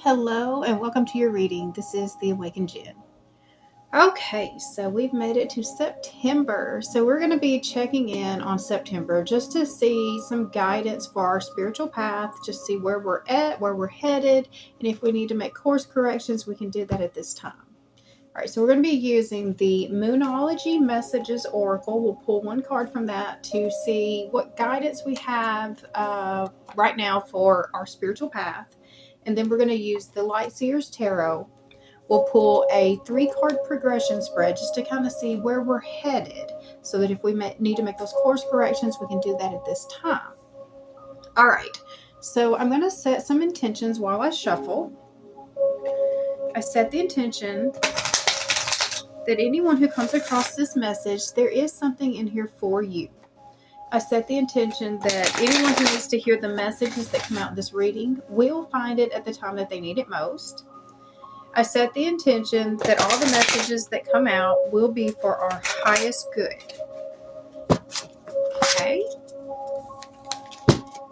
Hello and welcome to your reading. This is the Awakened Jen. Okay, so we've made it to September. So we're going to be checking in on September just to see some guidance for our spiritual path, just see where we're at, where we're headed, and if we need to make course corrections, we can do that at this time. All right, so we're going to be using the Moonology Messages Oracle. We'll pull one card from that to see what guidance we have right now for our spiritual path. And then we're going to use the Light Seers Tarot. We'll pull a 3-card progression spread just to kind of see where we're headed so that if we need to make those course corrections, we can do that at this time. All right, so I'm going to set some intentions while I shuffle. I set the intention that anyone who comes across this message, there is something in here for you. I set the intention that anyone who needs to hear the messages that come out in this reading will find it at the time that they need it most. I set the intention that all the messages that come out will be for our highest good. Okay.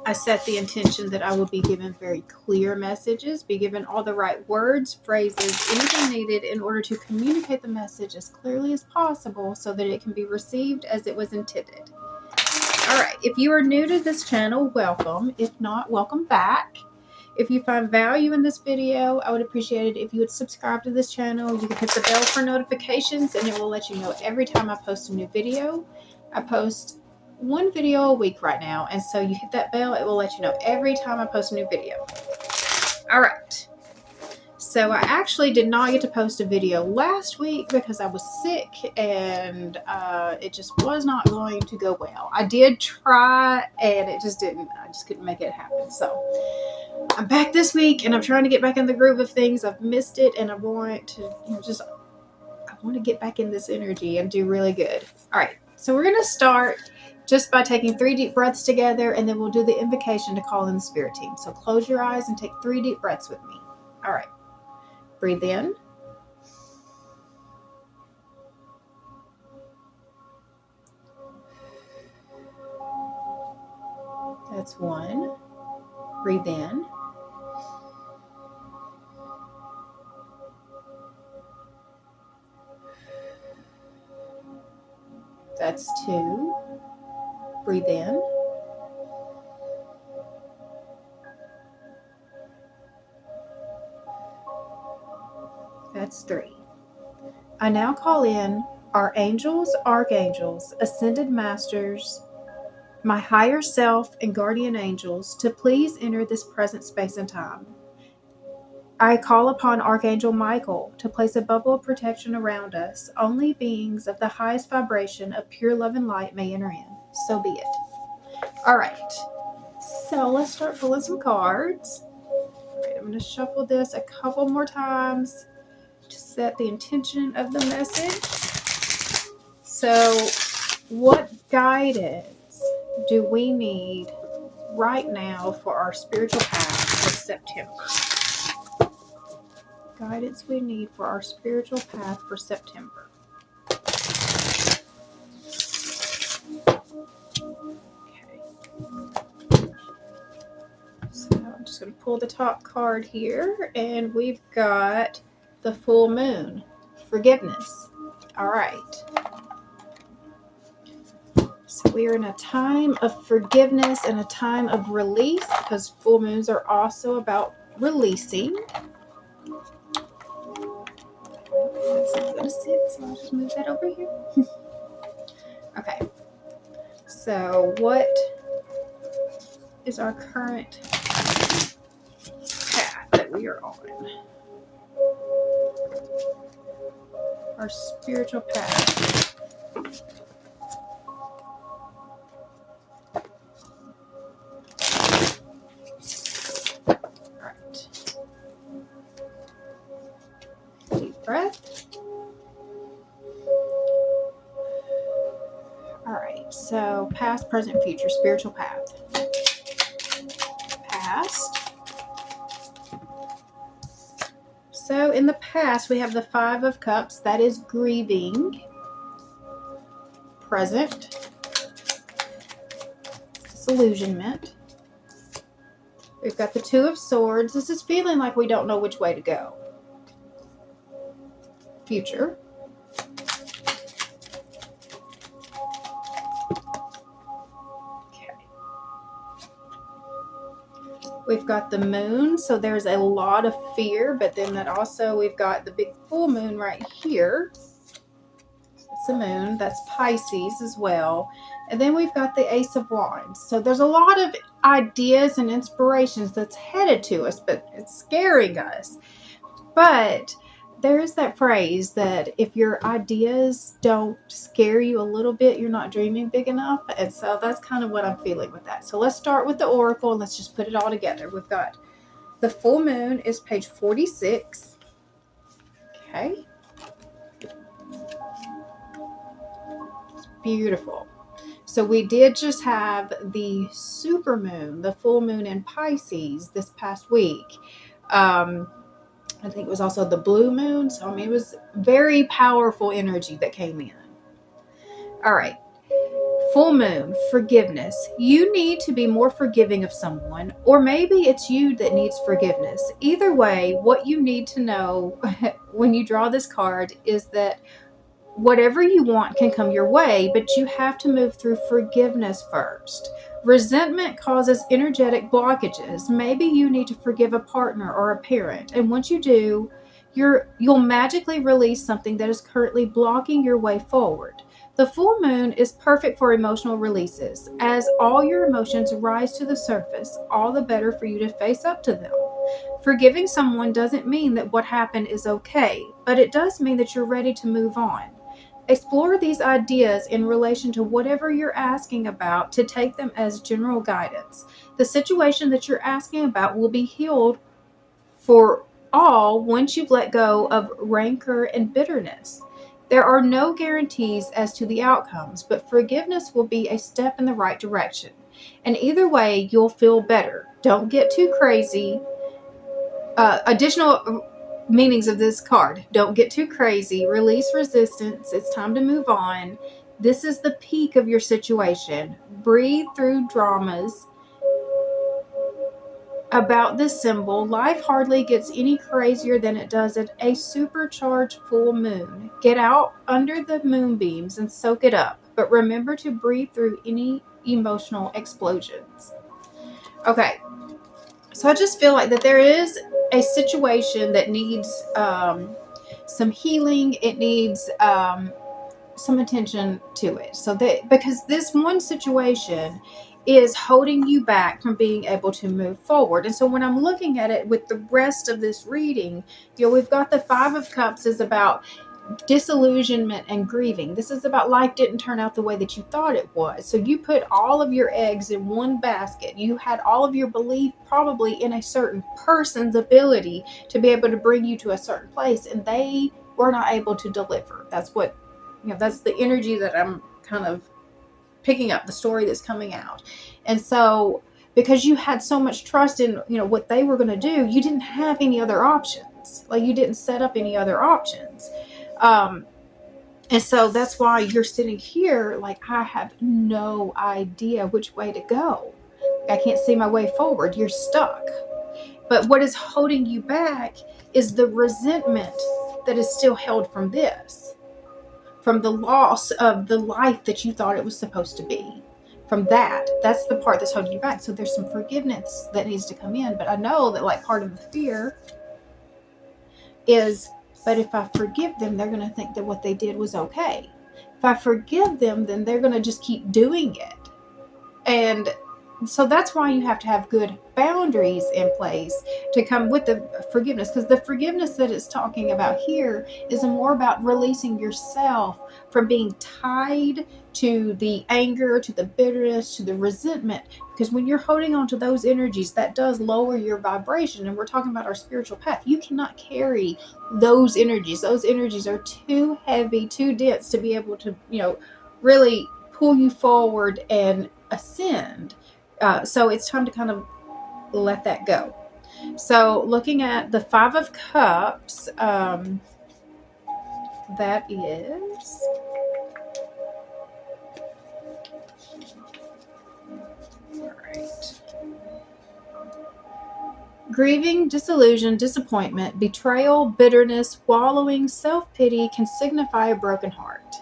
I set the intention that I will be given very clear messages, be given all the right words, phrases, anything needed in order to communicate the message as clearly as possible so that it can be received as it was intended. All right, if you are new to this channel, welcome. If not, welcome back. If you find value in this video, I would appreciate it if you would subscribe to this channel. You can hit the bell for notifications and it will let you know every time I post a new video. I post one video a week right now, and so you hit that bell, it will let you know every time I post a new video. All right. So I actually did not get to post a video last week because I was sick and it just was not going to go well. I did try and it just didn't. I just couldn't make it happen. So I'm back this week and I'm trying to get back in the groove of things. I've missed it and I want to, I want to get back in this energy and do really good. All right. So we're going to start just by taking 3 deep breaths together, and then we'll do the invocation to call in the spirit team. So close your eyes and take 3 deep breaths with me. All right. Breathe in. That's 1. Breathe in. That's 2. Breathe in. That's 3. I now call in our angels, archangels, ascended masters, my higher self, and guardian angels to please enter this present space and time. I call upon Archangel Michael to place a bubble of protection around us. Only beings of the highest vibration of pure love and light may enter in. So be it. All right. So let's start pulling some cards. All right, I'm going to shuffle this a couple more times to set the intention of the message. So what guidance do we need right now for our spiritual path for September? Guidance we need for our spiritual path for September. Okay. So I'm just going to pull the top card here, and we've got the full moon, forgiveness. All right. So we are in a time of forgiveness and a time of release, because full moons are also about releasing. That's not going to sit, so I'll just move that over here. Okay. So what is our current path that we are on? Our spiritual path. All right. Deep breath. All right. So past, present, future, spiritual path. Past. So in the past, we have the 5 of Cups. That is grieving. Present. Disillusionment. We've got the Two of Swords. This is feeling like we don't know which way to go. Future. We've got the moon, so there's a lot of fear, but then that also, we've got the big full moon right here. It's the moon. That's Pisces as well. And then we've got the Ace of Wands. So there's a lot of ideas and inspirations that's headed to us, but it's scaring us. But there is that phrase that if your ideas don't scare you a little bit, you're not dreaming big enough. And so that's kind of what I'm feeling with that. So let's start with the oracle and let's just put it all together. We've got the full moon is page 46. Okay. It's beautiful. So we did just have the super moon, the full moon in Pisces this past week. I think it was also the blue moon. So, I mean, it was very powerful energy that came in. All right. Full moon, forgiveness. You need to be more forgiving of someone, or maybe it's you that needs forgiveness. Either way, what you need to know when you draw this card is that whatever you want can come your way, but you have to move through forgiveness first. Resentment causes energetic blockages. Maybe you need to forgive a partner or a parent, and once you do, you'll magically release something that is currently blocking your way forward. The full moon is perfect for emotional releases. As all your emotions rise to the surface, all the better for you to face up to them. Forgiving someone doesn't mean that what happened is okay, but it does mean that you're ready to move on. Explore these ideas in relation to whatever you're asking about to take them as general guidance. The situation that you're asking about will be healed for all once you've let go of rancor and bitterness. There are no guarantees as to the outcomes, but forgiveness will be a step in the right direction. And either way, you'll feel better. Don't get too crazy. Additional meanings of this card. Don't get too crazy. Release resistance. It's time to move on. This is the peak of your situation. Breathe through dramas about this symbol. Life hardly gets any crazier than it does at a supercharged full moon. Get out under the moonbeams and soak it up. But remember to breathe through any emotional explosions. Okay. So I just feel like that there is a situation that needs some healing. It needs some attention to it. So that, because this one situation is holding you back from being able to move forward. And so when I'm looking at it with the rest of this reading, we've got the Five of Cups is about disillusionment and grieving. This is about life didn't turn out the way that you thought it was. So you put all of your eggs in one basket. You had all of your belief probably in a certain person's ability to be able to bring you to a certain place, and they were not able to deliver. That's what, that's the energy that I'm kind of picking up, the story that's coming out. And so because you had so much trust in, what they were going to do, you didn't have any other options. Like, you didn't set up any other options. And so that's why you're sitting here like, I have no idea which way to go. I can't see my way forward. You're stuck. But what is holding you back is the resentment that is still held from this, from the loss of the life that you thought it was supposed to be. From that's the part that's holding you back. So there's some forgiveness that needs to come in. But I know that, like, part of the fear is, but if I forgive them, they're going to think that what they did was okay. If I forgive them, then they're going to just keep doing it. And so that's why you have to have good boundaries in place to come with the forgiveness. Because the forgiveness that it's talking about here is more about releasing yourself from being tied to the anger, to the bitterness, to the resentment. Because when you're holding on to those energies, that does lower your vibration. And we're talking about our spiritual path. You cannot carry those energies. Those energies are too heavy, too dense to be able to, really pull you forward and ascend. So it's time to kind of let that go. So looking at the Five of Cups, that is... All right. Grieving, disillusion, disappointment, betrayal, bitterness, wallowing, self-pity can signify a broken heart.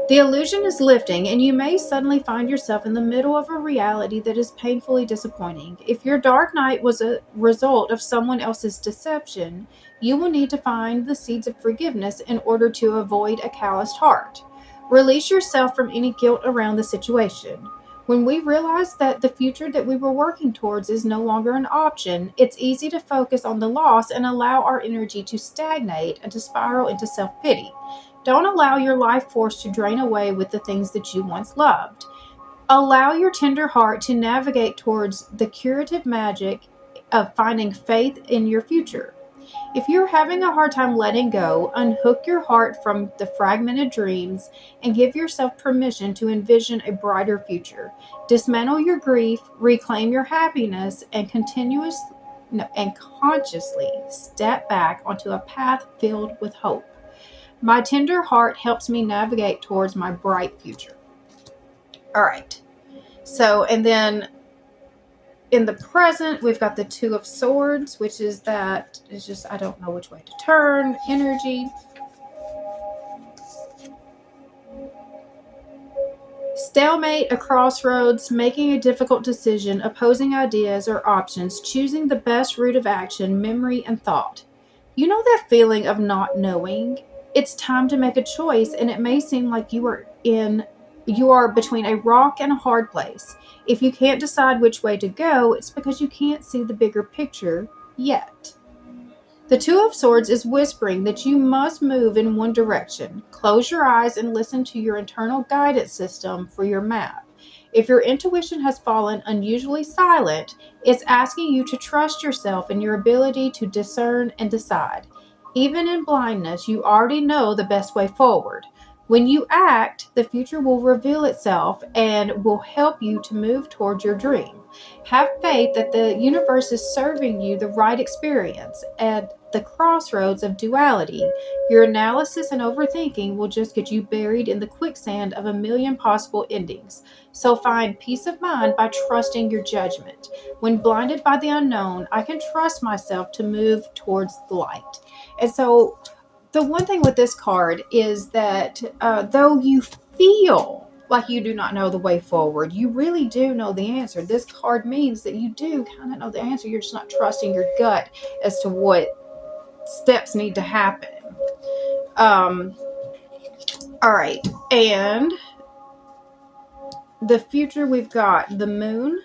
The illusion is lifting, and you may suddenly find yourself in the middle of a reality that is painfully disappointing. If your dark night was a result of someone else's deception, you will need to find the seeds of forgiveness in order to avoid a calloused heart. Release yourself from any guilt around the situation. When we realize that the future that we were working towards is no longer an option, it's easy to focus on the loss and allow our energy to stagnate and to spiral into self-pity. Don't allow your life force to drain away with the things that you once loved. Allow your tender heart to navigate towards the curative magic of finding faith in your future. If you're having a hard time letting go, unhook your heart from the fragmented dreams and give yourself permission to envision a brighter future. Dismantle your grief, reclaim your happiness, and consciously step back onto a path filled with hope. My tender heart helps me navigate towards my bright future. All right. So, and then in the present, we've got the Two of Swords, which is that it's just, I don't know which way to turn, energy. Stalemate, a crossroads, making a difficult decision, opposing ideas or options, choosing the best route of action, memory, and thought. You know that feeling of not knowing? It's time to make a choice, and it may seem like you are between a rock and a hard place. If you can't decide which way to go, it's because you can't see the bigger picture yet. The Two of Swords is whispering that you must move in one direction. Close your eyes and listen to your internal guidance system for your map. If your intuition has fallen unusually silent, it's asking you to trust yourself and your ability to discern and decide. Even in blindness, you already know the best way forward. When you act, the future will reveal itself and will help you to move towards your dream. Have faith that the universe is serving you the right experience. At the crossroads of duality, your analysis and overthinking will just get you buried in the quicksand of a million possible endings. So find peace of mind by trusting your judgment. When blinded by the unknown, I can trust myself to move towards the light. And so the one thing with this card is that though you feel like you do not know the way forward, you really do know the answer. This card means that you do kind of know the answer. You're just not trusting your gut as to what steps need to happen. All right. And the future, we've got the moon.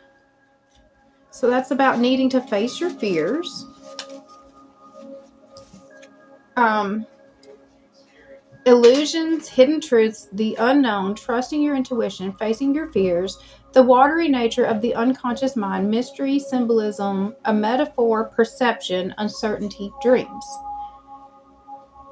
So that's about needing to face your fears. Illusions, hidden truths, the unknown, trusting your intuition, facing your fears, the watery nature of the unconscious mind, mystery, symbolism, a metaphor, perception, uncertainty, dreams.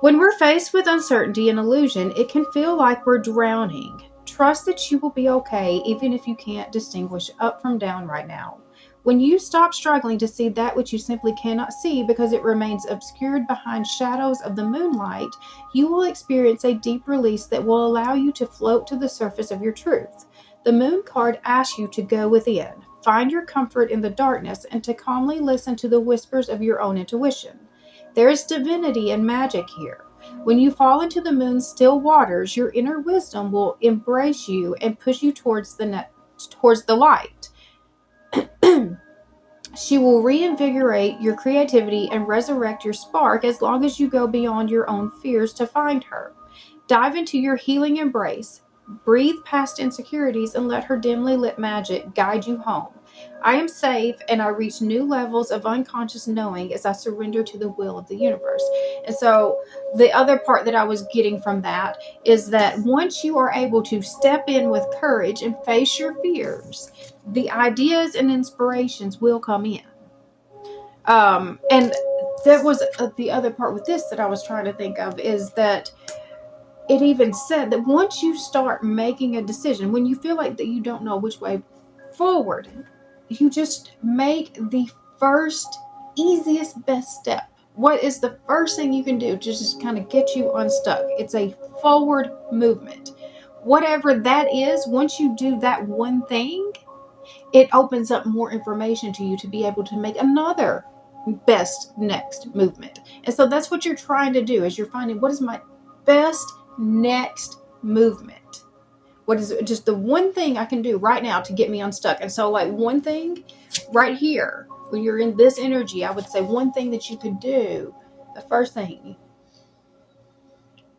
When we're faced with uncertainty and illusion, it can feel like we're drowning. Trust that you will be okay, even if you can't distinguish up from down right now. When you stop struggling to see that which you simply cannot see because it remains obscured behind shadows of the moonlight, you will experience a deep release that will allow you to float to the surface of your truth. The moon card asks you to go within, find your comfort in the darkness, and to calmly listen to the whispers of your own intuition. There is divinity and magic here. When you fall into the moon's still waters, your inner wisdom will embrace you and push you towards the light. She will reinvigorate your creativity and resurrect your spark as long as you go beyond your own fears to find her. Dive into your healing embrace. Breathe past insecurities and let her dimly lit magic guide you home. I am safe and I reach new levels of unconscious knowing as I surrender to the will of the universe. And so the other part that I was getting from that is that once you are able to step in with courage and face your fears, the ideas and inspirations will come in. And that was the other part with this that I was trying to think of, is that it even said that once you start making a decision, when you feel like that you don't know which way forward, you just make the first easiest best step. What is the first thing you can do to just kind of get you unstuck? It's a forward movement. Whatever that is, once you do that one thing, it opens up more information to you to be able to make another best next movement. And so that's what you're trying to do, is you're finding, what is my best next movement? What is just the one thing I can do right now to get me unstuck? And so, like, one thing right here, when you're in this energy, I would say one thing that you could do, the first thing,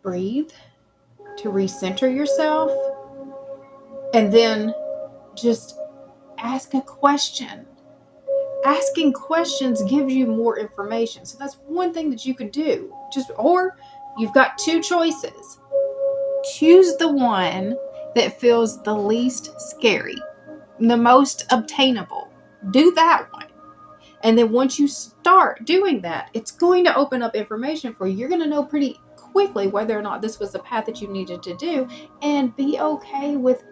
breathe to recenter yourself, and then just ask a question. Asking questions gives you more information. So that's one thing that you could do. Or you've got two choices. Choose the one that feels the least scary, the most obtainable. Do that one. And then once you start doing that, it's going to open up information for you. You're going to know pretty quickly whether or not this was the path that you needed to do, and be okay with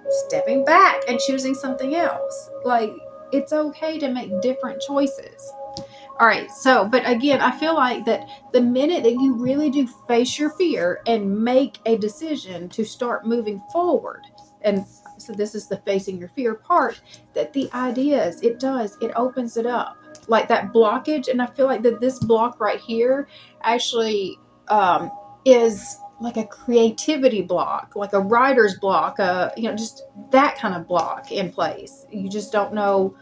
stepping back and choosing something else. Like, it's okay to make different choices. All right. So, but again, I feel like that the minute that you really do face your fear and make a decision to start moving forward, and so this is the facing your fear part, that the ideas, it opens it up. Like that blockage. And I feel like that this block right here actually is like a creativity block, like a writer's block, just that kind of block in place. You just don't know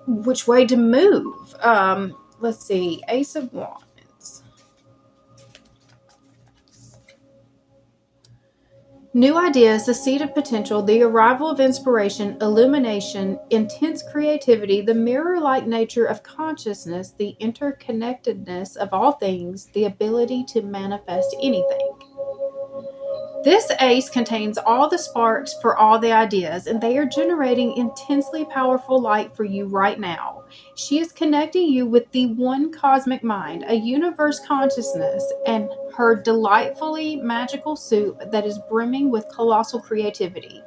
which way to move. Let's see, Ace of Wands. New ideas, the seed of potential, the arrival of inspiration, illumination, intense creativity, the mirror-like nature of consciousness, the interconnectedness of all things, the ability to manifest anything. This ace contains all the sparks for all the ideas, and they are generating intensely powerful light for you right now. She is connecting you with the one cosmic mind, a universe consciousness, and her delightfully magical soup that is brimming with colossal creativity.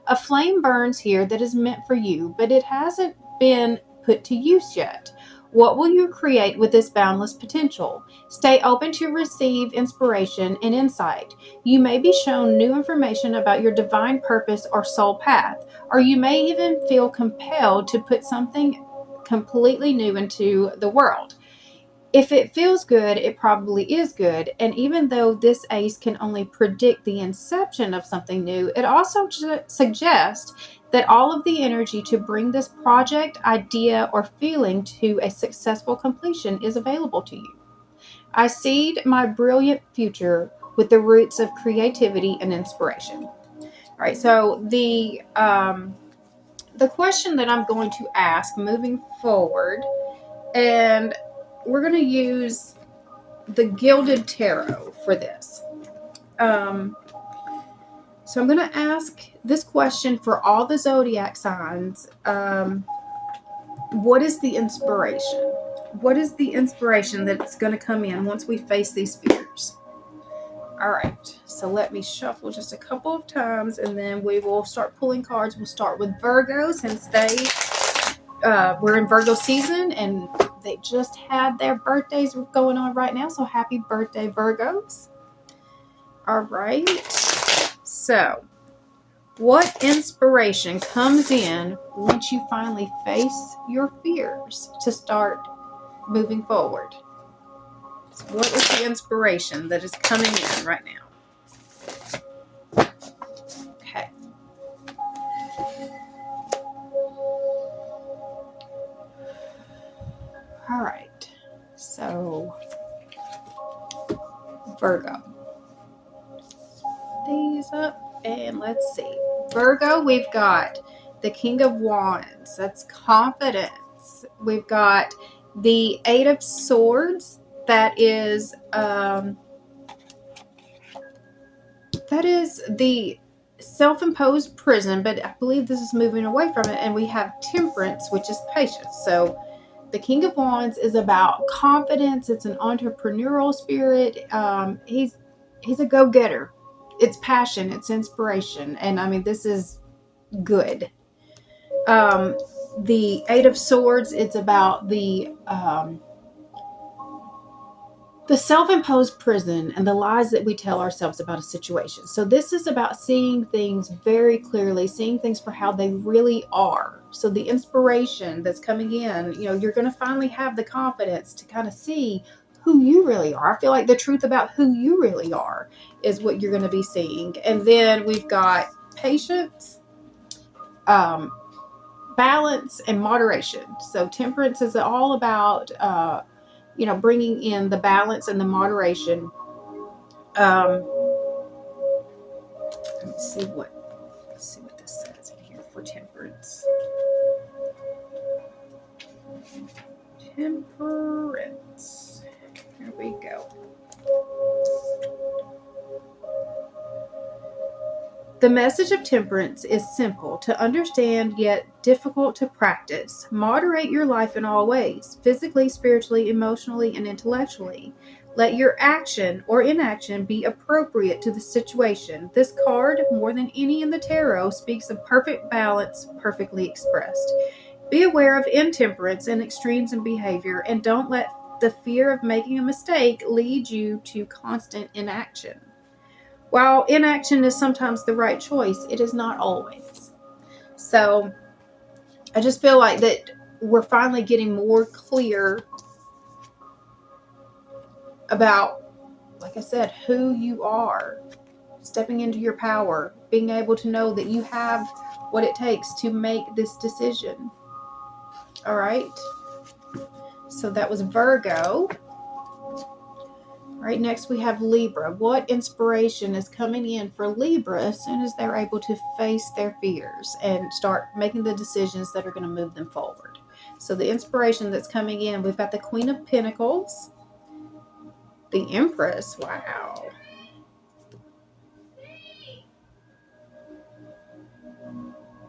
A flame burns here that is meant for you, but it hasn't been put to use yet. What will you create with this boundless potential? Stay open to receive inspiration and insight. You may be shown new information about your divine purpose or soul path, or you may even feel compelled to put something completely new into the world. If it feels good, it probably is good. And even though this ace can only predict the inception of something new, it also suggests that all of the energy to bring this project, idea, or feeling to a successful completion is available to you. I seed my brilliant future with the roots of creativity and inspiration. All right, so the question that I'm going to ask moving forward, and we're going to use the Gilded Tarot for this. So I'm going to ask this question for all the zodiac signs. What is the inspiration? What is the inspiration that's going to come in once we face these fears? All right. So let me shuffle just a couple of times, and then we will start pulling cards. We'll start with Virgo, since we're in Virgo season, and they just had their birthdays going on right now. So happy birthday, Virgos. All right. So what inspiration comes in once you finally face your fears to start moving forward? So what is the inspiration that is coming in right now? Okay. All right. So Virgo. These up, and let's see. Virgo, we've got the King of Wands. That's confidence. We've got the Eight of Swords. That is the self-imposed prison, but I believe this is moving away from it. And we have Temperance, which is patience. So the King of Wands is about confidence. It's an entrepreneurial spirit. He's a go-getter. It's passion. It's inspiration. And I mean, this is good. The Eight of Swords, it's about the self-imposed prison and the lies that we tell ourselves about a situation. So this is about seeing things very clearly, seeing things for how they really are. So the inspiration that's coming in, you know, you're going to finally have the confidence to kind of see who you really are. I feel like the truth about who you really are is what you're going to be seeing. And then we've got patience, balance, and moderation. So temperance is all about, you know, bringing in the balance and the moderation. Let me see what this says in here for temperance. Temperance. Here we go. The message of temperance is simple to understand yet difficult to practice. Moderate your life in all ways, physically, spiritually, emotionally, and intellectually. Let your action or inaction be appropriate to the situation. This card, more than any in the tarot, speaks of perfect balance, perfectly expressed. Be aware of intemperance and extremes in behavior, and don't let the fear of making a mistake lead you to constant inaction. While inaction is sometimes the right choice, it is not always. So I just feel like that we're finally getting more clear about, like I said, who you are, stepping into your power, being able to know that you have what it takes to make this decision. All right. So that was Virgo. All right, next we have Libra. What inspiration is coming in for Libra as soon as they're able to face their fears and start making the decisions that are going to move them forward? So the inspiration that's coming in, we've got the Queen of Pentacles, the Empress, wow.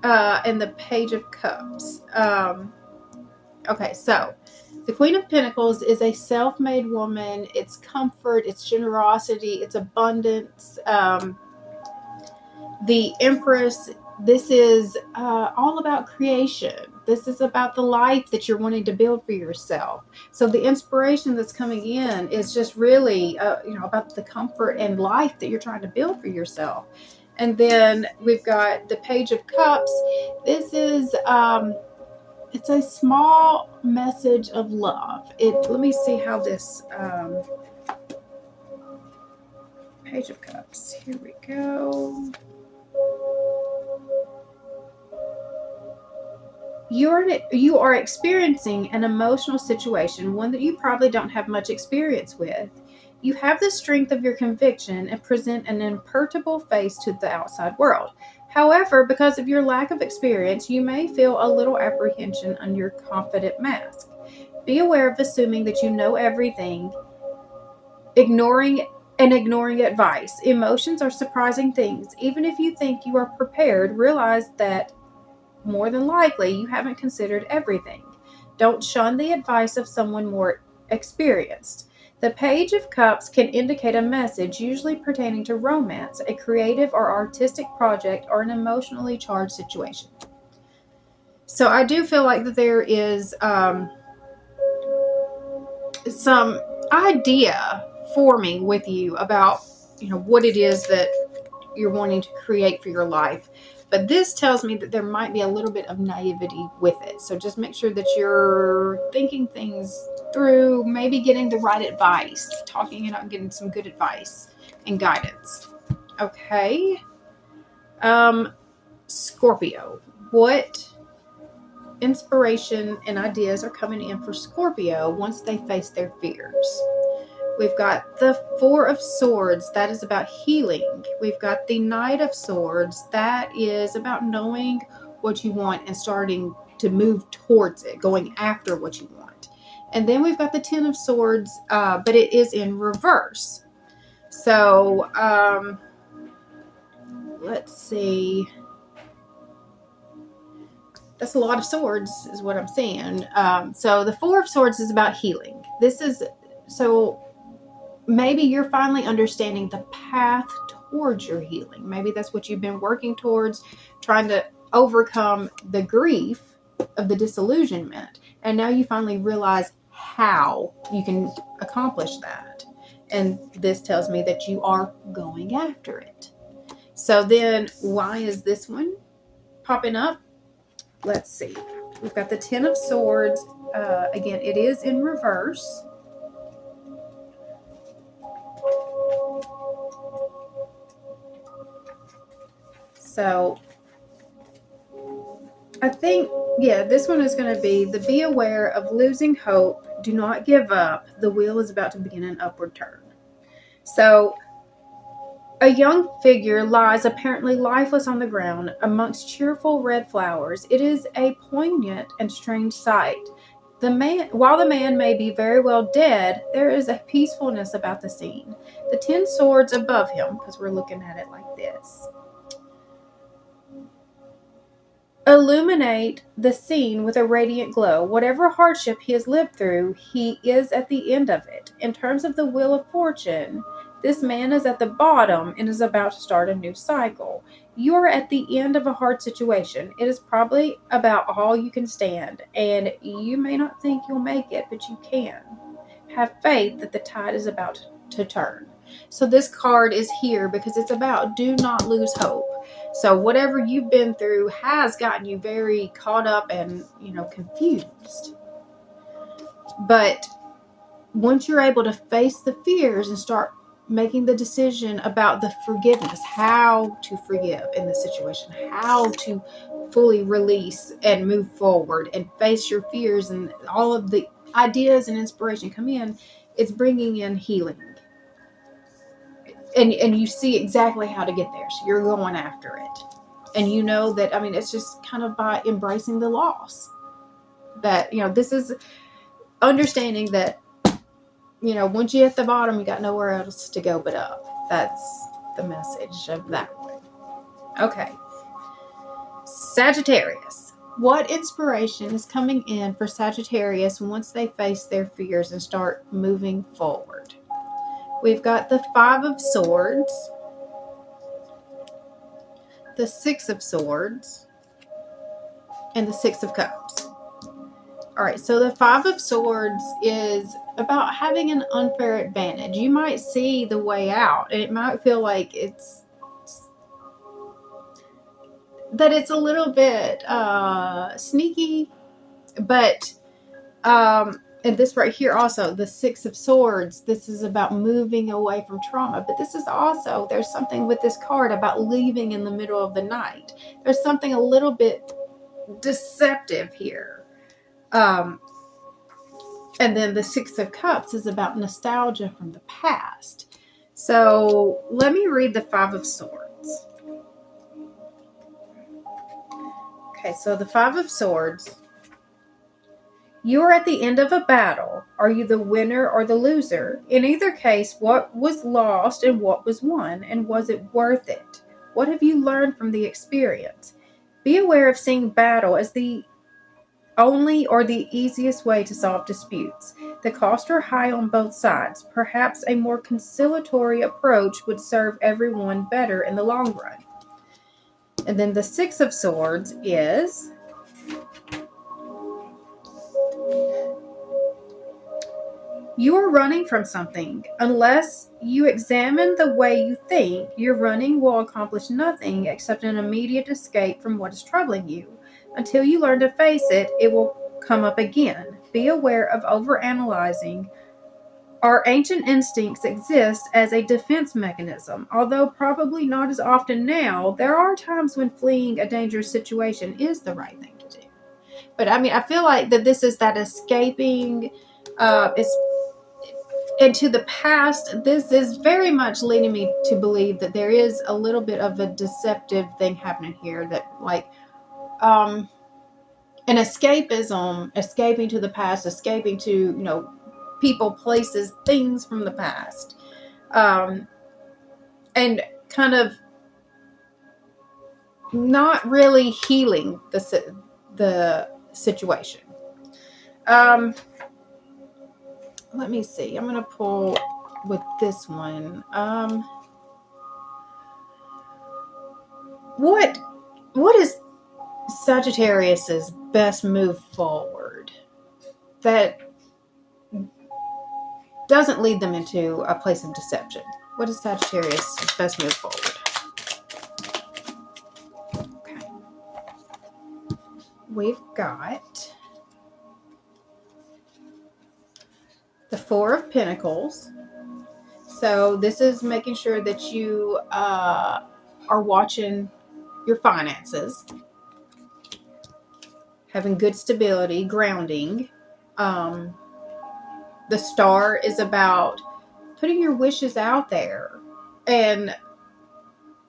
And the Page of Cups. Okay, so the Queen of Pentacles is a self-made woman. It's comfort, it's generosity, it's abundance. The Empress, this is all about creation. This is about the life that you're wanting to build for yourself. So the inspiration that's coming in is just really, about the comfort and life that you're trying to build for yourself. And then we've got the Page of Cups. This is it's a small message of love. Let me see how this Page of Cups. Here we go. You are experiencing an emotional situation, one that you probably don't have much experience with. You have the strength of your conviction and present an imperturbable face to the outside world. However, because of your lack of experience, you may feel a little apprehension under your confident mask. Be aware of assuming that you know everything, ignoring advice. Emotions are surprising things. Even if you think you are prepared, realize that more than likely you haven't considered everything. Don't shun the advice of someone more experienced. The Page of Cups can indicate a message usually pertaining to romance, a creative or artistic project, or an emotionally charged situation. So I do feel like that there is some idea forming with you about, what it is that you're wanting to create for your life. But this tells me that there might be a little bit of naivety with it. So just make sure that you're thinking things through, maybe getting the right advice, talking and getting some good advice and guidance. Okay. Scorpio. What inspiration and ideas are coming in for Scorpio once they face their fears? We've got the Four of Swords. That is about healing. We've got the Knight of Swords. That is about knowing what you want and starting to move towards it, going after what you want. And then we've got the Ten of Swords, but it is in reverse. So let's see. That's a lot of swords is what I'm saying. So the Four of Swords is about healing. Maybe you're finally understanding the path towards your healing. Maybe that's what you've been working towards, trying to overcome the grief of the disillusionment. And now you finally realize how you can accomplish that. And this tells me that you are going after it. So then why is this one popping up? let's see. We've got the Ten of Swords. Again, it is in reverse. So I think, yeah, this one is going to be aware of losing hope. Do not give up. The wheel is about to begin an upward turn. So a young figure lies apparently lifeless on the ground amongst cheerful red flowers. It is a poignant and strange sight. While the man may be very well dead, there is a peacefulness about the scene. The 10 swords above him, because we're looking at it like this, illuminate the scene with a radiant glow. Whatever hardship he has lived through, he is at the end of it. In terms of the wheel of fortune, this man is at the bottom and is about to start a new cycle. You are at the end of a hard situation. It is probably about all you can stand, and you may not think you'll make it, but you can. Have faith that the tide is about to turn. So this card is here because it's about do not lose hope. So whatever you've been through has gotten you very caught up and, confused. But once you're able to face the fears and start making the decision about the forgiveness, how to forgive in the situation, how to fully release and move forward and face your fears, and all of the ideas and inspiration come in, it's bringing in healing. And you see exactly how to get there. So you're going after it. And you know that, it's just kind of by embracing the loss. That, this is understanding that, once you hit the bottom, you got nowhere else to go but up. That's the message of that one. Okay. Sagittarius. What inspiration is coming in for Sagittarius once they face their fears and start moving forward? We've got the Five of Swords, the Six of Swords, and the Six of Cups. All right, so the Five of Swords is about having an unfair advantage. You might see the way out, and it might feel like it's a little bit sneaky, but and this right here also, the Six of Swords, this is about moving away from trauma. But this is also, there's something with this card about leaving in the middle of the night. There's something a little bit deceptive here. And then the Six of Cups is about nostalgia from the past. So let me read the Five of Swords. Okay, so the Five of Swords. You are at the end of a battle. Are you the winner or the loser? In either case, what was lost and what was won, and was it worth it? What have you learned from the experience? Be aware of seeing battle as the only or the easiest way to solve disputes. The costs are high on both sides. Perhaps a more conciliatory approach would serve everyone better in the long run. And then the Six of Swords is... You are running from something. Unless you examine the way you think, your running will accomplish nothing except an immediate escape from what is troubling you. Until you learn to face it, it will come up again. Be aware of overanalyzing. Our ancient instincts exist as a defense mechanism. Although probably not as often now, there are times when fleeing a dangerous situation is the right thing to do. But I feel like that this is that escaping into the past. This is very much leading me to believe that there is a little bit of a deceptive thing happening here, that an escapism, escaping to the past, escaping to, people, places, things from the past, and kind of not really healing the situation. Let me see. I'm going to pull with this one. What is Sagittarius's best move forward that doesn't lead them into a place of deception? What is Sagittarius' best move forward? Okay. we've got the Four of Pentacles. So this is making sure that you are watching your finances, having good stability, grounding. The Star is about putting your wishes out there. And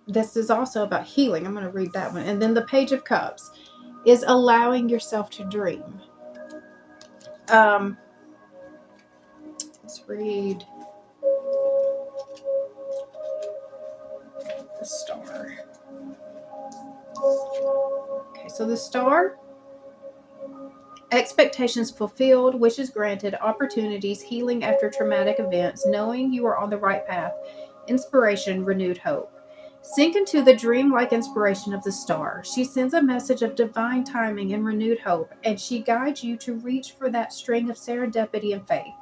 this is also about healing. I'm going to read that one. And then the Page of Cups is allowing yourself to dream. Let's read the Star. Okay, so the Star, expectations fulfilled, wishes granted, opportunities, healing after traumatic events, knowing you are on the right path, inspiration, renewed hope. Sink into the dreamlike inspiration of the Star. She sends a message of divine timing and renewed hope, and she guides you to reach for that string of serendipity and faith.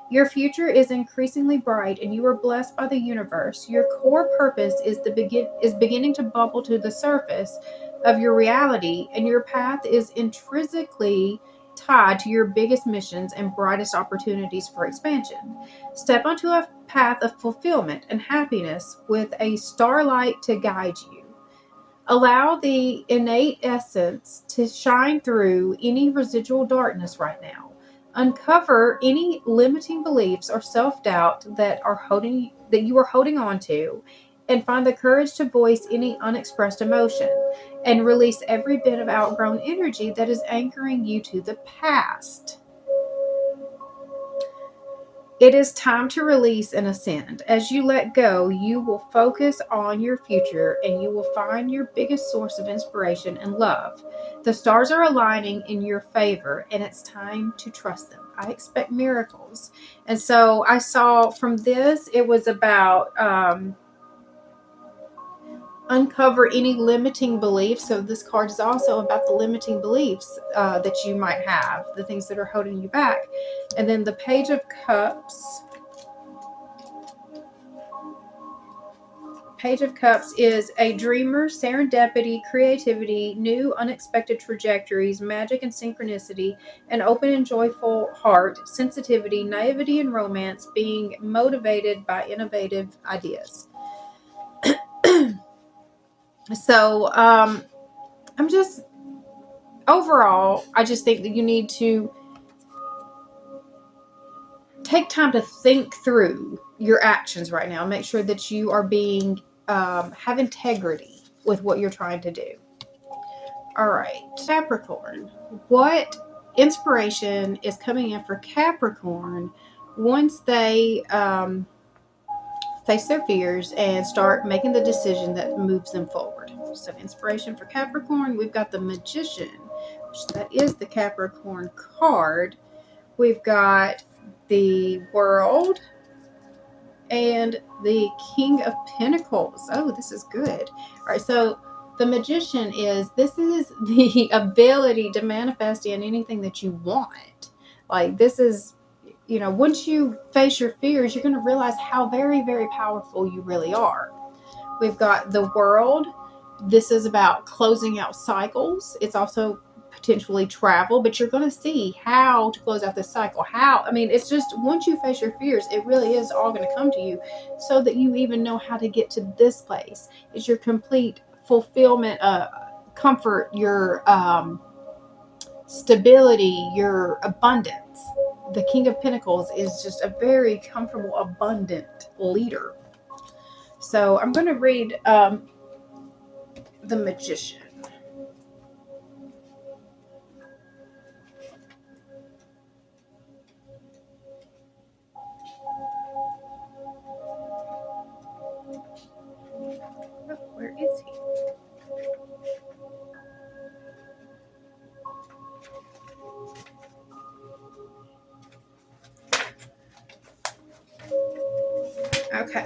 Your future is increasingly bright, and you are blessed by the universe. Your core purpose is beginning to bubble to the surface of your reality, and your path is intrinsically tied to your biggest missions and brightest opportunities for expansion. Step onto a path of fulfillment and happiness with a starlight to guide you. Allow the innate essence to shine through any residual darkness right now. Uncover any limiting beliefs or self-doubt that you are holding on to, and find the courage to voice any unexpressed emotion, and release every bit of outgrown energy that is anchoring you to the past. It is time to release and ascend. As you let go, you will focus on your future, and you will find your biggest source of inspiration and love. The stars are aligning in your favor, and it's time to trust them. I expect miracles. And so I saw from this, it was about uncover any limiting beliefs. So this card is also about the limiting beliefs that you might have, the things that are holding you back. And then the Page of Cups. Page of Cups is a dreamer, serendipity, creativity, new unexpected trajectories, magic and synchronicity, an open and joyful heart, sensitivity, naivety and romance, being motivated by innovative ideas. So I'm just, overall, I just think that you need to take time to think through your actions right now. Make sure that you are being, have integrity with what you're trying to do. All right, Capricorn. What inspiration is coming in for Capricorn once they face their fears and start making the decision that moves them forward? So inspiration for Capricorn, we've got the Magician, which that is the Capricorn card. We've got the World and the King of Pentacles. Oh, this is good. All right, so the Magician this is the ability to manifest in anything that you want. Like, this is, once you face your fears, you're going to realize how very, very powerful you really are. We've got the World. This is about closing out cycles. It's also potentially travel, but you're going to see how to close out this cycle. It's just, once you face your fears, it really is all going to come to you, so that you even know how to get to this place. It's your complete fulfillment, comfort, your stability, your abundance. The King of Pentacles is just a very comfortable, abundant leader. So I'm going to read the Magician. Oh, where is he? Okay.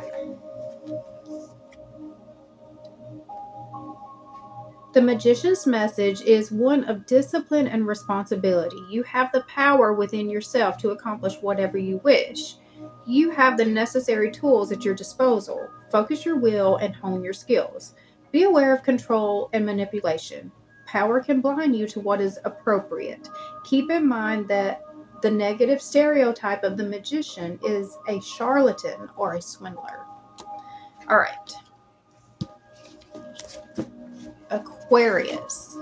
The Magician's message is one of discipline and responsibility. You have the power within yourself to accomplish whatever you wish. You have the necessary tools at your disposal. Focus your will and hone your skills. Be aware of control and manipulation. power can blind you to what is appropriate. Keep in mind that the negative stereotype of the magician is a charlatan or a swindler. All right. Aquarius.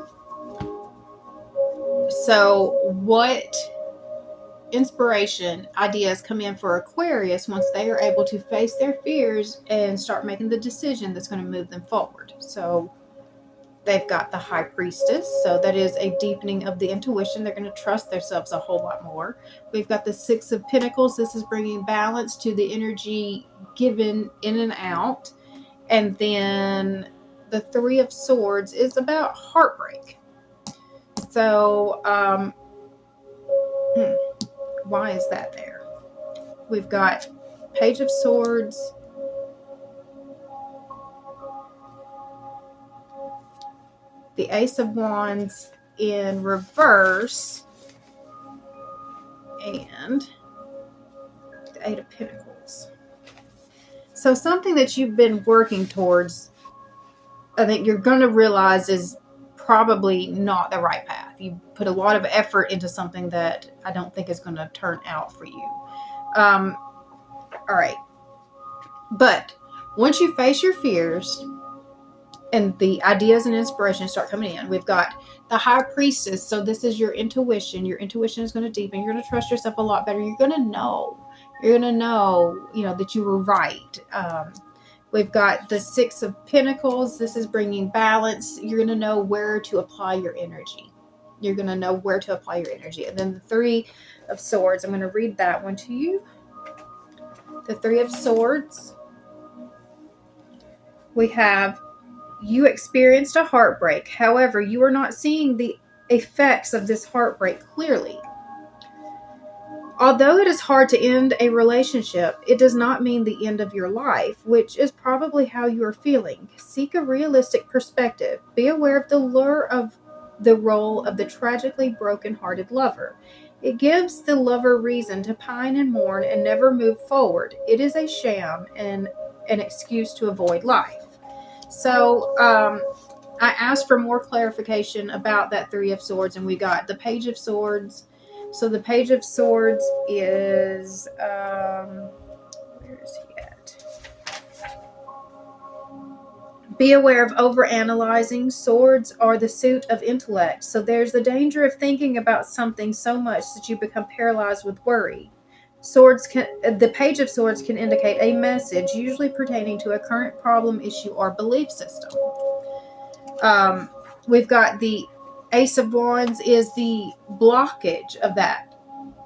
So what inspiration ideas come in for Aquarius once they are able to face their fears and start making the decision that's going to move them forward? So they've got the High Priestess, so that is a deepening of the intuition. They're going to trust themselves a whole lot more. We've got the Six of Pentacles. This is bringing balance to the energy given in and out. And then the Three of Swords is about heartbreak. So, why is that there? We've got Page of Swords, the Ace of Wands in reverse, and the Eight of Pentacles. So something that you've been working towards, I think you're going to realize is probably not the right path. You put a lot of effort into something that I don't think is going to turn out for you. All right. But once you face your fears and the ideas and inspiration start coming in, we've got the High Priestess. So this is your intuition. Your intuition is going to deepen. You're going to trust yourself a lot better. You're going to know. You're going to know, that you were right. We've got the Six of Pentacles. This is bringing balance. You're going to know where to apply your energy. You're going to know where to apply your energy. And then the Three of Swords. I'm going to read that one to you. The Three of Swords. We have, you experienced a heartbreak. However, you are not seeing the effects of this heartbreak clearly. Although it is hard to end a relationship, it does not mean the end of your life, which is probably how you are feeling. Seek a realistic perspective. Be aware of the lure of the role of the tragically broken-hearted lover. It gives the lover reason to pine and mourn and never move forward. It is a sham and an excuse to avoid life. So I asked for more clarification about that Three of Swords, and we got the Page of Swords. So the Page of Swords is, where is he at? Be aware of overanalyzing. Swords are the suit of intellect. So there's the danger of thinking about something so much that you become paralyzed with worry. The Page of Swords can indicate a message, usually pertaining to a current problem, issue, or belief system. We've got the Ace of Wands is the blockage of that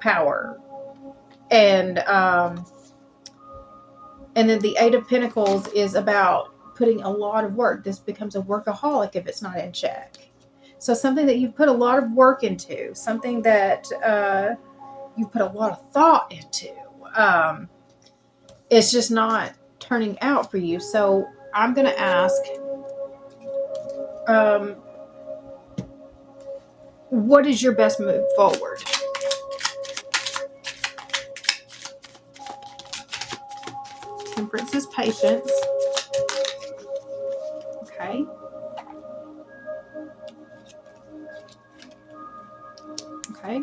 power. And then the Eight of Pentacles is about putting a lot of work. This becomes a workaholic if it's not in check. So something that you've put a lot of work into, something that you've put a lot of thought into, it's just not turning out for you. So I'm going to ask, what is your best move forward? Temperance is patience. Okay. Okay.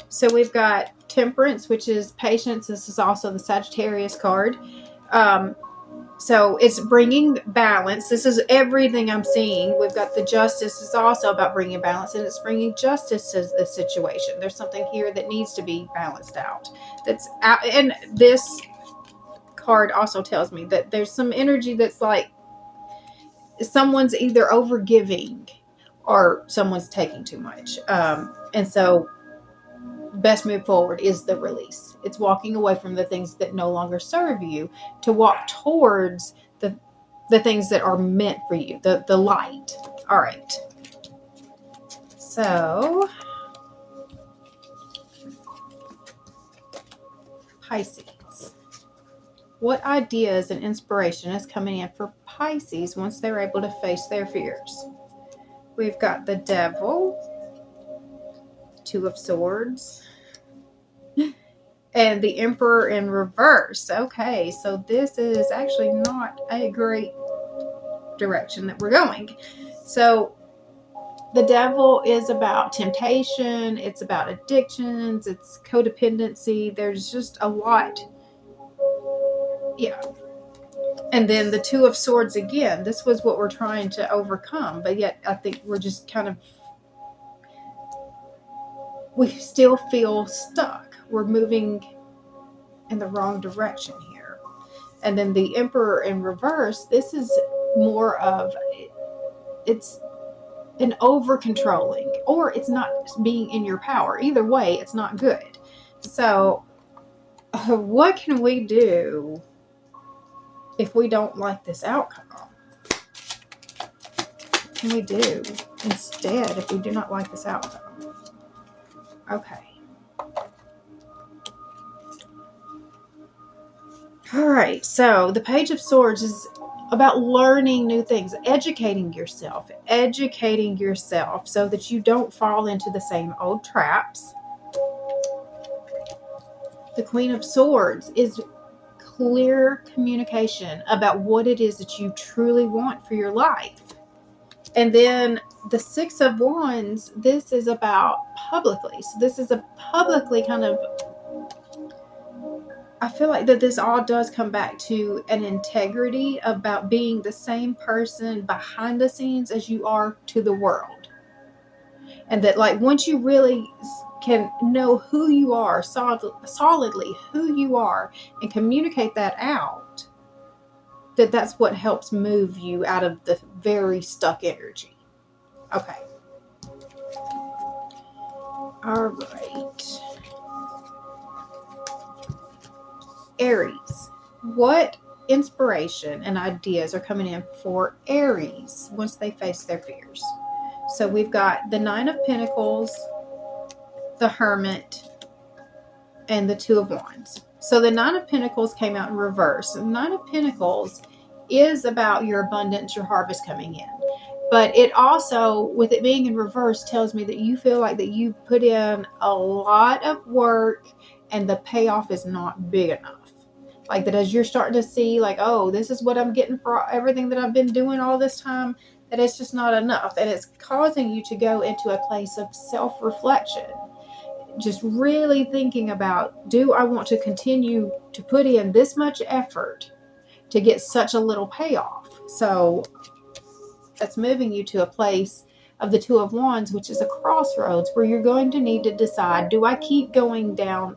So we've got Temperance, which is patience. This is also the Sagittarius card. So it's bringing balance. This is everything I'm seeing. We've got the Justice is also about bringing balance, and it's bringing justice to the situation. There's something here that needs to be balanced out. That's out, and this card also tells me that there's some energy that's like someone's either overgiving or someone's taking too much. And so best move forward is the release. It's walking away from the things that no longer serve you to walk towards the things that are meant for you, the light. All right. So Pisces. What ideas and inspiration is coming in for Pisces once they're able to face their fears? We've got the Devil, Two of Swords, and the Emperor in reverse. Okay, so this is actually not a great direction that we're going. So The Devil is about temptation. It's about addictions. It's codependency. There's just a lot. Yeah. And then the Two of Swords again. This was what we're trying to overcome. But yet I think we're just kind of, we still feel stuck. We're moving in the wrong direction here. And then the Emperor in reverse. This is more of, it's an over controlling, or it's not being in your power. Either way, it's not good. So what can we do if we don't like this outcome? What can we do instead if we do not like this outcome? Okay. All right. So the Page of Swords is about learning new things, educating yourself so that you don't fall into the same old traps. The Queen of Swords is clear communication about what it is that you truly want for your life. And then the Six of Wands, this is about publicly. So this is a publicly kind of, I feel like that this all does come back to an integrity about being the same person behind the scenes as you are to the world. And that, like, once you really can know who you are, solidly who you are, and communicate that out, that's what helps move you out of the very stuck energy. Okay. All right. Aries. What inspiration and ideas are coming in for Aries once they face their fears? So we've got the Nine of Pentacles, the Hermit, and the Two of Wands. So the Nine of Pentacles came out in reverse. The Nine of Pentacles is about your abundance, your harvest coming in. But it also, with it being in reverse, tells me that you feel like that you've put in a lot of work and the payoff is not big enough. Like that as you're starting to see, like, oh, this is what I'm getting for everything that I've been doing all this time, that it's just not enough. And it's causing you to go into a place of self-reflection. Just really thinking about, do I want to continue to put in this much effort to get such a little payoff? So that's moving you to a place of the Two of Wands, which is a crossroads where you're going to need to decide, do I keep going down?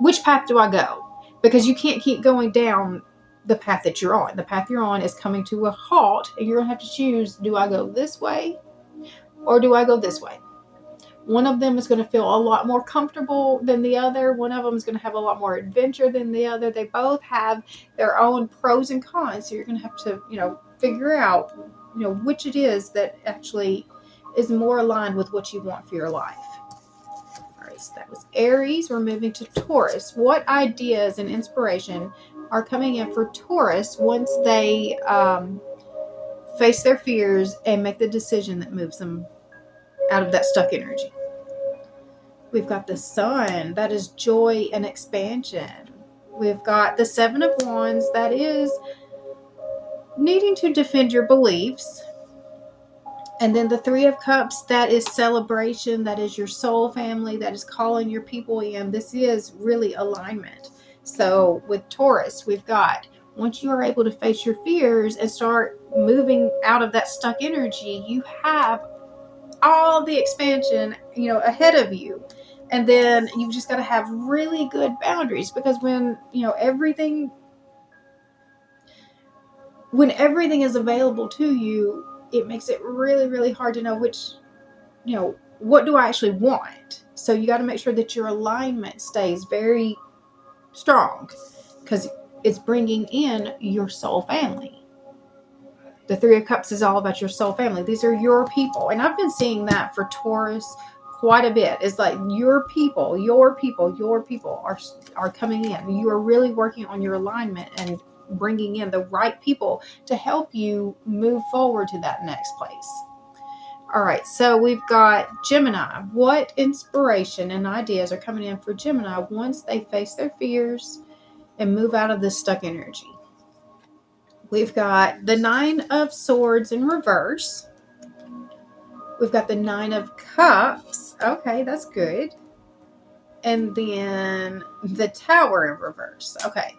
Which path do I go? Because you can't keep going down the path that you're on. The path you're on is coming to a halt, and you're going to have to choose, do I go this way or do I go this way? One of them is going to feel a lot more comfortable than the other. One of them is going to have a lot more adventure than the other. They both have their own pros and cons. So you're going to have to, figure out, which it is that actually is more aligned with what you want for your life. All right, so that was Aries. We're moving to Taurus. What ideas and inspiration are coming in for Taurus once they face their fears and make the decision that moves them out of that stuck energy? We've got the Sun. That is joy and expansion. We've got the Seven of Wands. That is needing to defend your beliefs. And then the Three of Cups. That is celebration. That is your soul family. That is calling your people in. This is really alignment. So with Taurus, we've got, once you are able to face your fears and start moving out of that stuck energy, you have all the expansion, ahead of you. And then you've just got to have really good boundaries, because when everything is available to you, it makes it really, really hard to know which, what do I actually want? So you got to make sure that your alignment stays very strong, because it's bringing in your soul family. The Three of Cups is all about your soul family. These are your people. And I've been seeing that for Taurus quite a bit. It's like your people are coming in. You are really working on your alignment and bringing in the right people to help you move forward to that next place. All right, so we've got Gemini. What inspiration and ideas are coming in for Gemini once they face their fears and move out of this stuck energy? We've got the Nine of Swords in reverse. We've got the Nine of Cups. Okay, that's good. And then the Tower in reverse. Okay.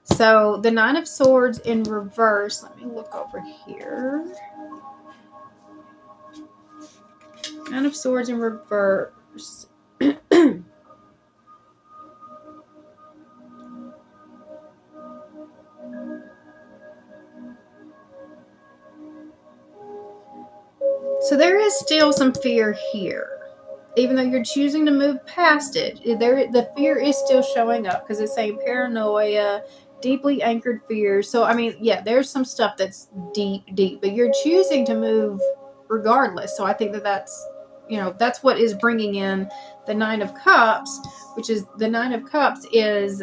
So the Nine of Swords in reverse. Let me look over here. Nine of Swords in reverse. So there is still some fear here. Even though you're choosing to move past it, the fear is still showing up because it's saying paranoia, deeply anchored fears. So, I mean, yeah, there's some stuff that's deep, but you're choosing to move regardless. So I think that's what is bringing in the Nine of Cups, which is the Nine of Cups is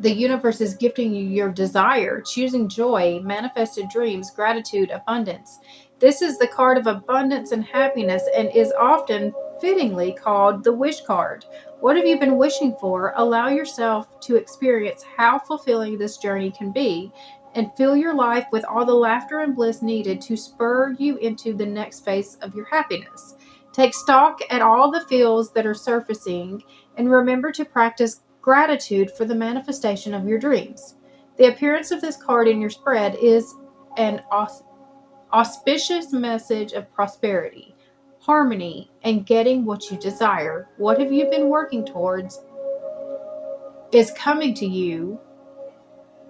the universe is gifting you your desire, choosing joy, manifested dreams, gratitude, abundance. This is the card of abundance and happiness and is often fittingly called the wish card. What have you been wishing for? Allow yourself to experience how fulfilling this journey can be and fill your life with all the laughter and bliss needed to spur you into the next phase of your happiness. Take stock at all the feels that are surfacing and remember to practice gratitude for the manifestation of your dreams. The appearance of this card in your spread is an auspicious message of prosperity, harmony, and getting what you desire. What have you been working towards is coming to you.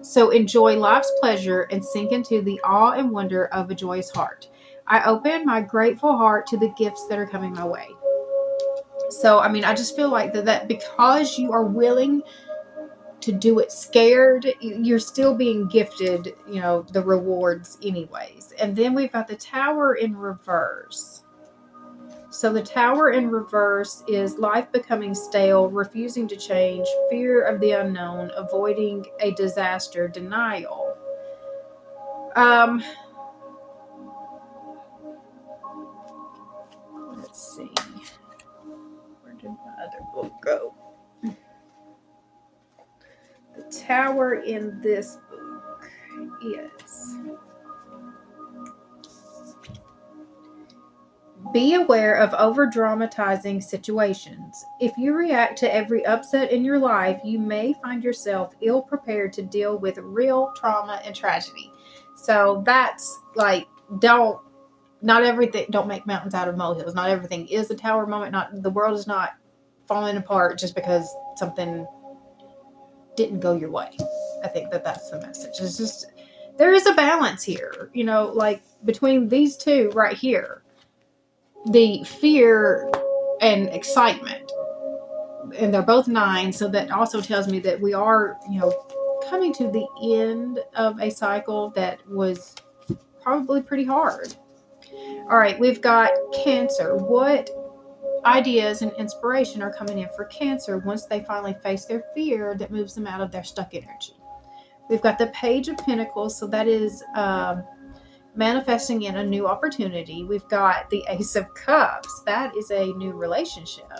So enjoy life's pleasure and sink into the awe and wonder of a joyous heart. I open my grateful heart to the gifts that are coming my way. So, I mean, I just feel like that because you are willing to do it scared, you're still being gifted, the rewards anyways. And then we've got the Tower in reverse. So the Tower in reverse is life becoming stale, refusing to change, fear of the unknown, avoiding a disaster, denial. Let's see. Where did my other book go? The Tower in this book is: be aware of over-dramatizing situations. If you react to every upset in your life, you may find yourself ill-prepared to deal with real trauma and tragedy. So that's like, don't make mountains out of molehills. Not everything is a tower moment. The world is not falling apart just because something didn't go your way. I think that's the message. It's just, there is a balance here, like between these two right here. The fear and excitement, and they're both 9, so that also tells me that we are coming to the end of a cycle that was probably pretty hard. All right, we've got Cancer. What ideas and inspiration are coming in for Cancer once they finally face their fear that moves them out of their stuck energy? We've got the Page of Pentacles, so that is manifesting in a new opportunity. We've got the Ace of Cups. That is a new relationship.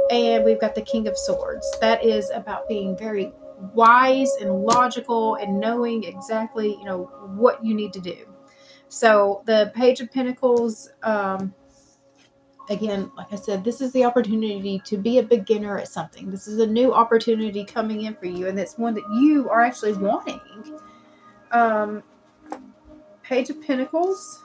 And we've got the King of Swords. That is about being very wise and logical and knowing exactly, what you need to do. So the Page of Pentacles, again, like I said, this is the opportunity to be a beginner at something. This is a new opportunity coming in for you, and it's one that you are actually wanting. Page of Pentacles,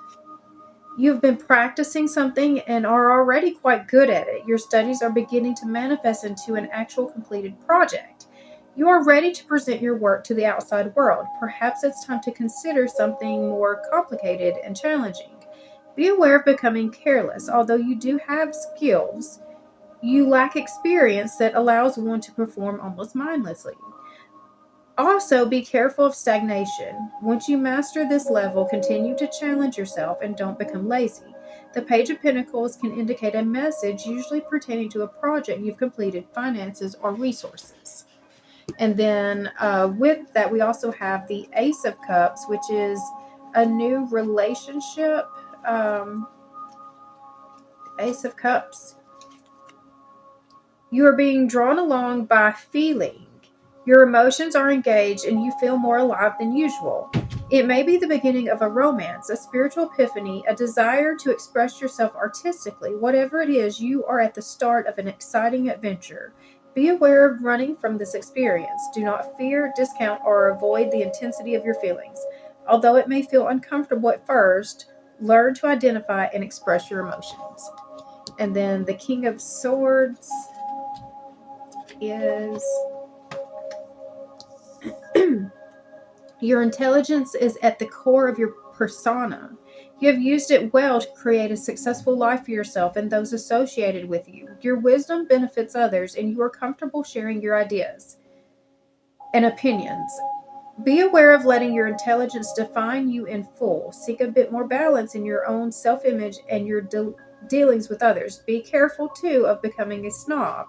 you've been practicing something and are already quite good at it. Your studies are beginning to manifest into an actual completed project. You are ready to present your work to the outside world. Perhaps it's time to consider something more complicated and challenging. Be aware of becoming careless. Although you do have skills, you lack experience that allows one to perform almost mindlessly. Also, be careful of stagnation. Once you master this level, continue to challenge yourself and don't become lazy. The Page of Pentacles can indicate a message usually pertaining to a project you've completed, finances, or resources. And then with that, we also have the Ace of Cups, which is a new relationship. Ace of Cups. You are being drawn along by feeling. Your emotions are engaged and you feel more alive than usual. It may be the beginning of a romance, a spiritual epiphany, a desire to express yourself artistically. Whatever it is, you are at the start of an exciting adventure. Be aware of running from this experience. Do not fear, discount, or avoid the intensity of your feelings. Although it may feel uncomfortable at first, learn to identify and express your emotions. And then the King of Swords is your intelligence is at the core of your persona. You have used it well to create a successful life for yourself and those associated with you. Your wisdom benefits others, and you are comfortable sharing your ideas and opinions. Be aware of letting your intelligence define you in full. Seek a bit more balance in your own self-image and your dealings with others. Be careful, too, of becoming a snob.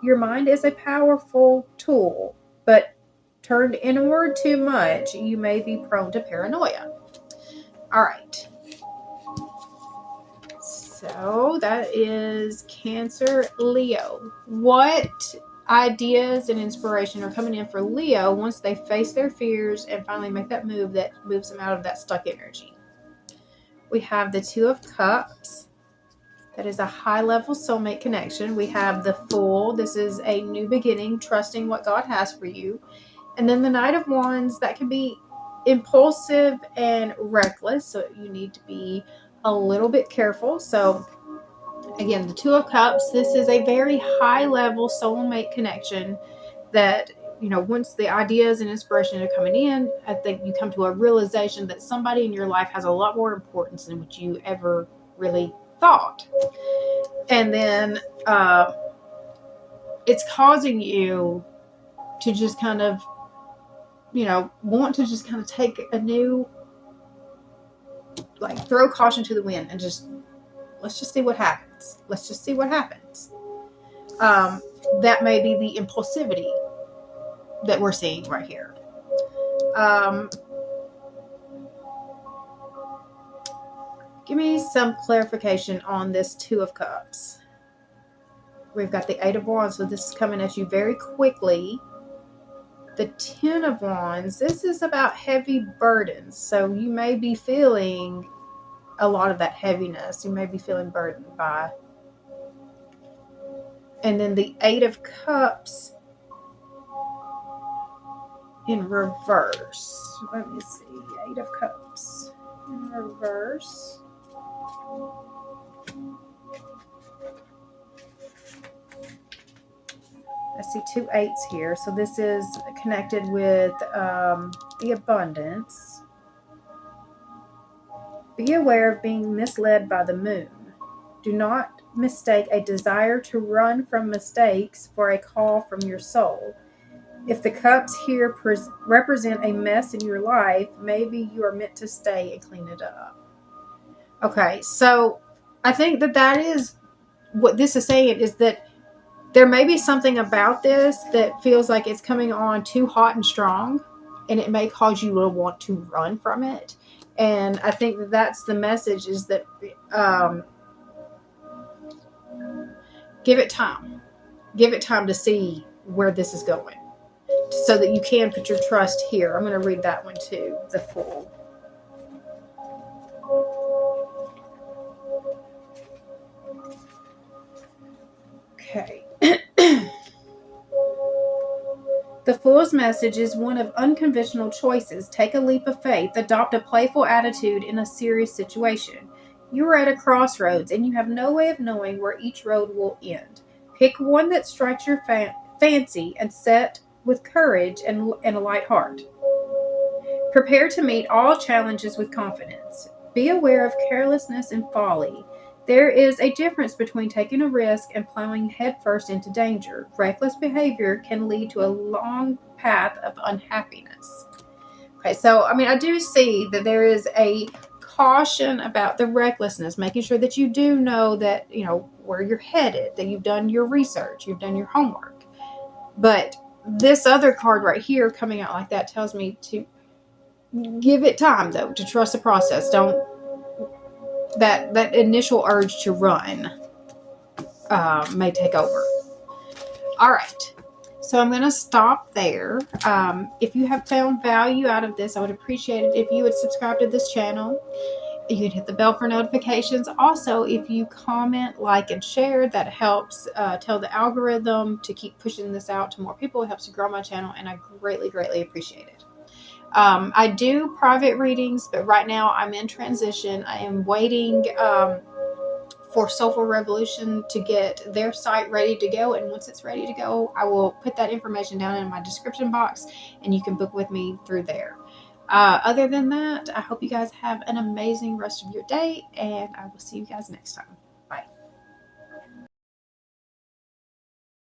Your mind is a powerful tool, but turned inward too much, you may be prone to paranoia. All right. So that is Cancer, Leo. What ideas and inspiration are coming in for Leo once they face their fears and finally make that move that moves them out of that stuck energy? We have the Two of Cups. That is a high-level soulmate connection. We have the Fool. This is a new beginning, trusting what God has for you. And then the Knight of Wands, that can be impulsive and reckless, so you need to be a little bit careful. So again, the Two of Cups, this is a very high-level soulmate connection that, you know, once the ideas and inspiration are coming in, I think you come to a realization that somebody in your life has a lot more importance than what you ever really thought. And then it's causing you to just kind of, you know, want to just kind of take a new, like, throw caution to the wind and just, let's just see what happens. Let's just see what happens. That may be the impulsivity that we're seeing right here. Give me some clarification on this Two of Cups. We've got the Eight of Wands, so this is coming at you very quickly. The Ten of Wands, this is about heavy burdens. So you may be feeling a lot of that heaviness. You may be feeling burdened by. And then the Eight of Cups in reverse. Let me see. Eight of Cups in reverse. I see two eights here. So this is connected with the abundance. Be aware of being misled by the moon. Do not mistake a desire to run from mistakes for a call from your soul. If the cups here represent a mess in your life, maybe you are meant to stay and clean it up. Okay, so I think that is what this is saying, is that there may be something about this that feels like it's coming on too hot and strong, and it may cause you to want to run from it. And I think that's the message, is that give it time. Give it time to see where this is going, so that you can put your trust here. I'm going to read that one too, the Fool. Okay. The Fool's message is one of unconventional choices. Take a leap of faith. Adopt a playful attitude in a serious situation. You are at a crossroads, and you have no way of knowing where each road will end. Pick one that strikes your fancy and set with courage and a light heart. Prepare to meet all challenges with confidence. Be aware of carelessness and folly. There is a difference between taking a risk and plowing headfirst into danger. Reckless behavior can lead to a long path of unhappiness. Okay, so, I mean, I do see that there is a caution about the recklessness, making sure that you do know that, you know, where you're headed, that you've done your research, you've done your homework. But this other card right here coming out like that tells me to give it time, though, to trust the process. Don't, that initial urge to run may take over. All right. So I'm going to stop there. If you have found value out of this, I would appreciate it if you would subscribe to this channel. You can hit the bell for notifications. Also, if you comment, like, and share, that helps tell the algorithm to keep pushing this out to more people. It helps to grow my channel, and I greatly, greatly appreciate it. I do private readings, but right now I'm in transition. I am waiting for Soulful Revolution to get their site ready to go, and once it's ready to go, I will put that information down in my description box, and you can book with me through there. Other than that, I hope you guys have an amazing rest of your day, and I will see you guys next time.